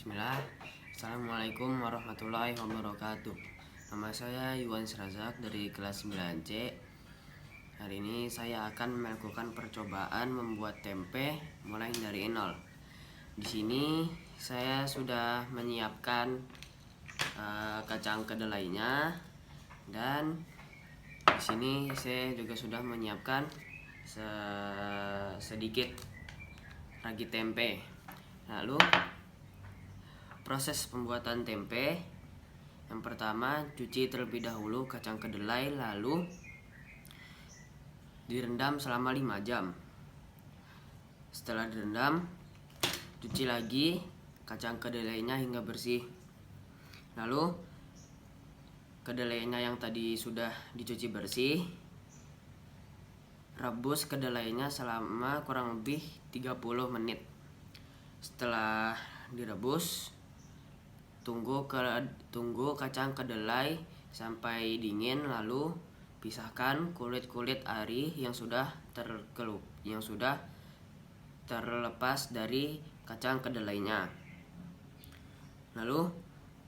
Bismillah. Assalamualaikum warahmatullahi wabarakatuh. Nama saya Yuwan Razak dari kelas 9C. Hari ini saya akan melakukan percobaan membuat tempe mulai dari nol. Di sini saya sudah menyiapkan kacang kedelainya, dan di sini saya juga sudah menyiapkan sedikit ragi tempe. Lalu proses pembuatan tempe, yang pertama cuci terlebih dahulu kacang kedelai, lalu direndam selama 5 jam. Setelah direndam, cuci lagi kacang kedelainya hingga bersih. Lalu kedelainya yang tadi sudah dicuci bersih, rebus kedelainya selama kurang lebih 30 menit. Setelah direbus, tunggu kacang kedelai sampai dingin, lalu pisahkan kulit ari yang sudah terlepas dari kacang kedelainya. Lalu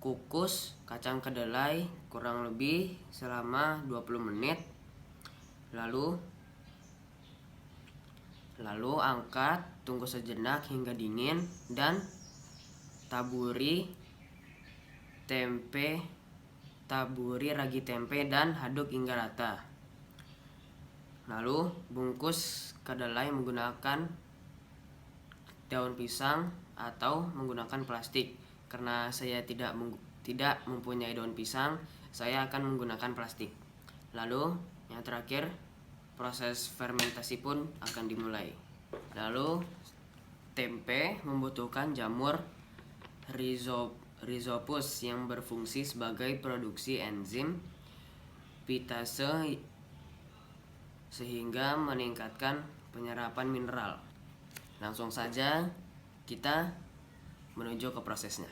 kukus kacang kedelai kurang lebih selama 20 menit. Lalu angkat, tunggu sejenak hingga dingin, dan taburi ragi tempe dan aduk hingga rata. Lalu bungkus kedelai menggunakan daun pisang atau menggunakan plastik. Karena saya tidak mempunyai daun pisang, saya akan menggunakan plastik. Lalu yang terakhir, proses fermentasi pun akan dimulai. Lalu tempe membutuhkan jamur Rhizopus yang berfungsi sebagai produksi enzim pitase sehingga meningkatkan penyerapan mineral. Langsung saja kita menuju ke prosesnya.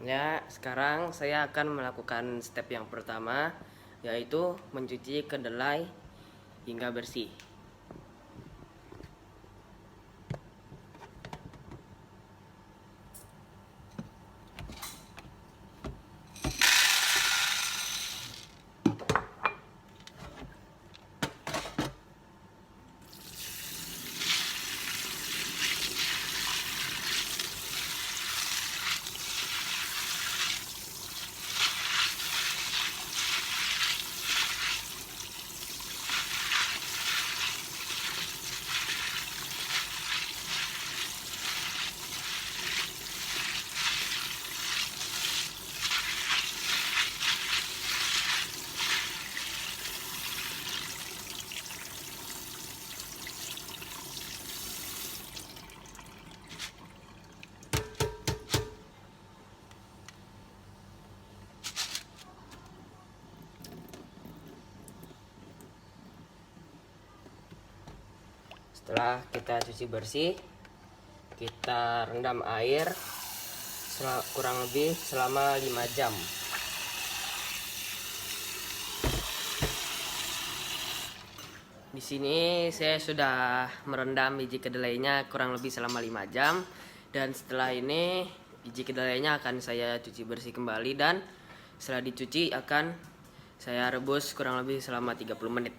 Ya, sekarang saya akan melakukan step yang pertama, yaitu mencuci kedelai hingga bersih. Setelah kita cuci bersih, kita rendam air kurang lebih selama 5 jam. Di sini saya sudah merendam biji kedelainya kurang lebih selama 5 jam, dan setelah ini biji kedelainya akan saya cuci bersih kembali, dan setelah dicuci akan saya rebus kurang lebih selama 30 menit.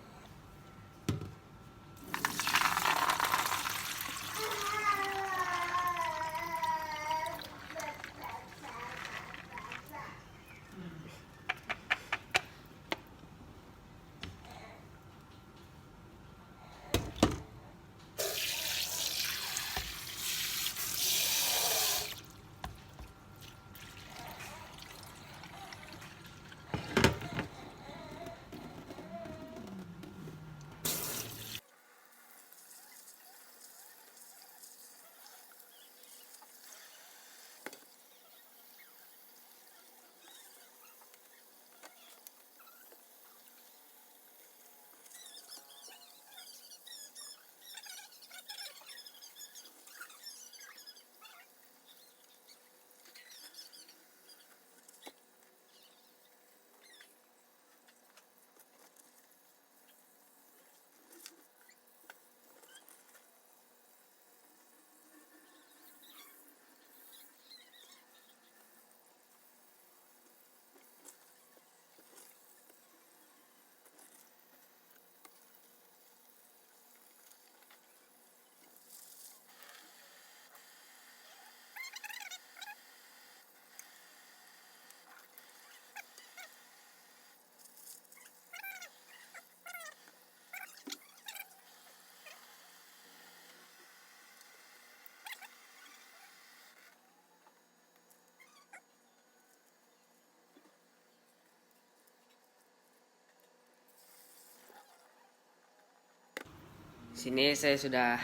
Sini saya sudah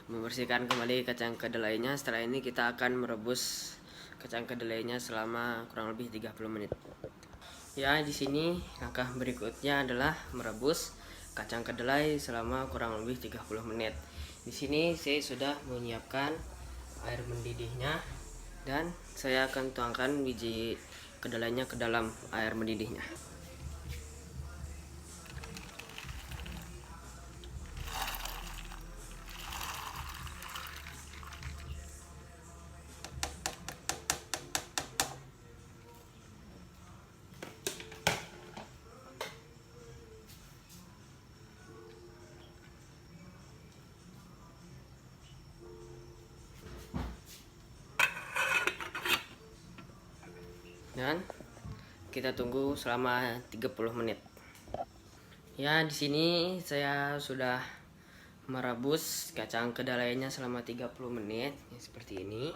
membersihkan kembali kacang kedelainya. Setelah ini kita akan merebus kacang kedelainya selama kurang lebih 30 menit. Ya, di sini langkah berikutnya adalah merebus kacang kedelai selama kurang lebih 30 menit. Di sini saya sudah menyiapkan air mendidihnya dan saya akan tuangkan biji kedelainya ke dalam air mendidihnya. Dan kita tunggu selama 30 menit. Ya, di sini saya sudah merebus kacang kedelainya selama 30 menit ya, seperti ini.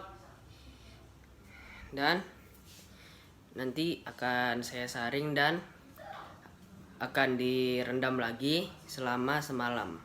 Dan nanti akan saya saring dan akan direndam lagi selama semalam.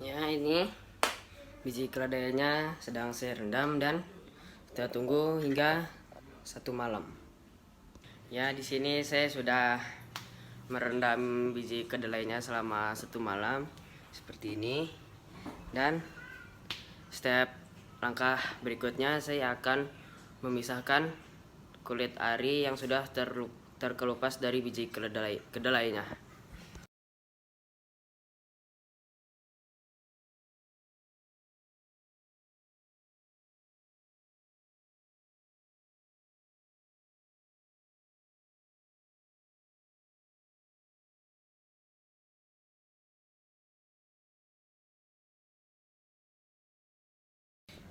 Ya, ini biji kedelainya sedang saya rendam dan kita tunggu hingga 1 malam. Ya, di sini saya sudah merendam biji kedelainya selama 1 malam seperti ini. Dan step langkah berikutnya saya akan memisahkan kulit ari yang sudah terkelupas dari biji kedelainya.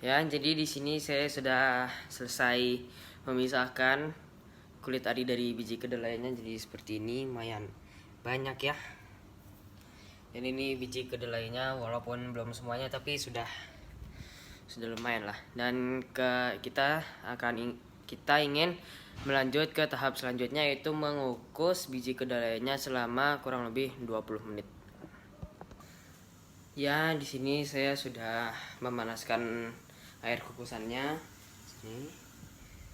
Ya, jadi di sini saya sudah selesai memisahkan kulit ari dari biji kedelainya, jadi seperti ini, lumayan banyak ya. Dan ini biji kedelainya walaupun belum semuanya tapi sudah lumayan lah. Dan kita ingin melanjut ke tahap selanjutnya, yaitu mengukus biji kedelainya selama kurang lebih 20 menit. Ya, di sini saya sudah memanaskan air kukusannya.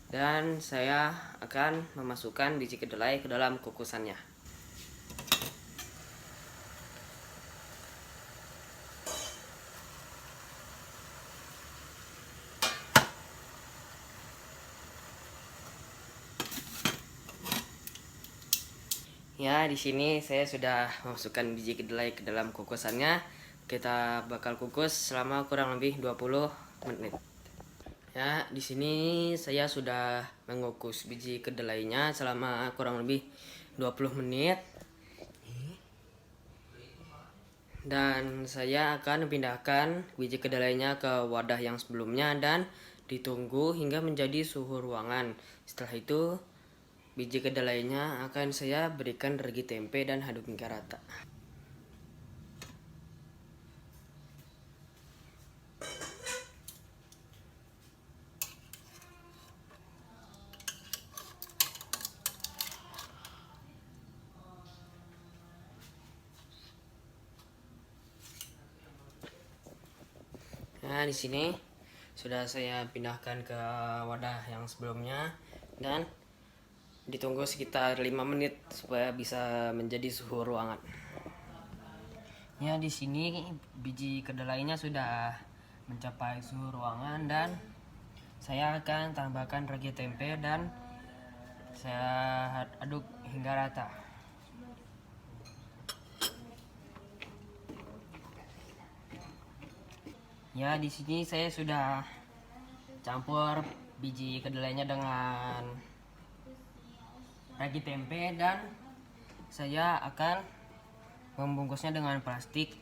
Dan saya akan memasukkan biji kedelai ke dalam kukusannya. Ya, di sini saya sudah memasukkan biji kedelai ke dalam kukusannya. Kita bakal kukus selama kurang lebih 20 menit. Ya, di sini saya sudah mengukus biji kedelainya selama kurang lebih 20 menit. Dan saya akan pindahkan biji kedelainya ke wadah yang sebelumnya dan ditunggu hingga menjadi suhu ruangan. Setelah itu biji kedelainya akan saya berikan ragi tempe dan aduk hingga rata. Nah, di sini sudah saya pindahkan ke wadah yang sebelumnya dan ditunggu sekitar 5 menit supaya bisa menjadi suhu ruangan. Ya, di sini biji kedelainya sudah mencapai suhu ruangan dan saya akan tambahkan ragi tempe dan saya aduk hingga rata. Ya, di sini saya sudah campur biji kedelainya dengan ragi tempe dan saya akan membungkusnya dengan plastik.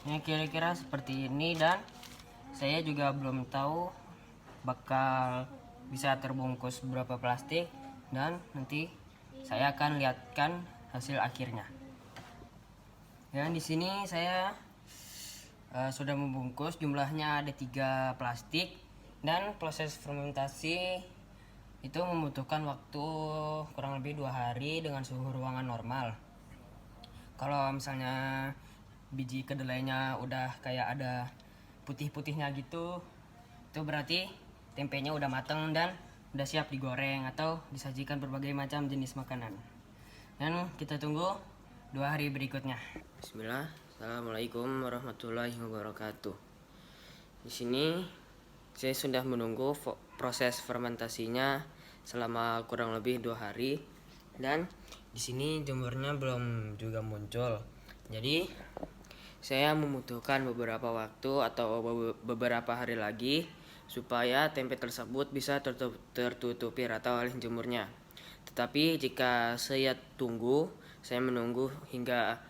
Ya, kira-kira seperti ini dan saya juga belum tahu bakal bisa terbungkus berapa plastik dan nanti saya akan lihatkan hasil akhirnya. Dan di sini saya sudah membungkus, jumlahnya ada 3 plastik dan proses fermentasi itu membutuhkan waktu kurang lebih 2 hari dengan suhu ruangan normal. Kalau misalnya biji kedelainya udah kayak ada putih-putihnya gitu, itu berarti tempenya udah matang dan udah siap digoreng atau disajikan berbagai macam jenis makanan. Dan kita tunggu 2 hari berikutnya. Bismillah. Assalamualaikum warahmatullahi wabarakatuh. Di sini saya sudah menunggu proses fermentasinya selama kurang lebih 2 hari dan di sini jemurnya belum juga muncul. Jadi saya membutuhkan beberapa waktu atau beberapa hari lagi supaya tempe tersebut bisa tertutupi rata oleh jemurnya. Tetapi jika saya menunggu hingga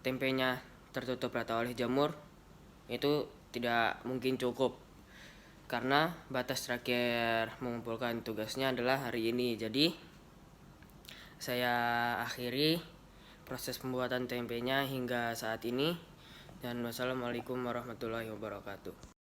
tempenya tertutup rata oleh jamur, itu tidak mungkin cukup. Karena batas terakhir mengumpulkan tugasnya adalah hari ini. Jadi saya akhiri proses pembuatan tempenya hingga saat ini dan wassalamualaikum warahmatullahi wabarakatuh.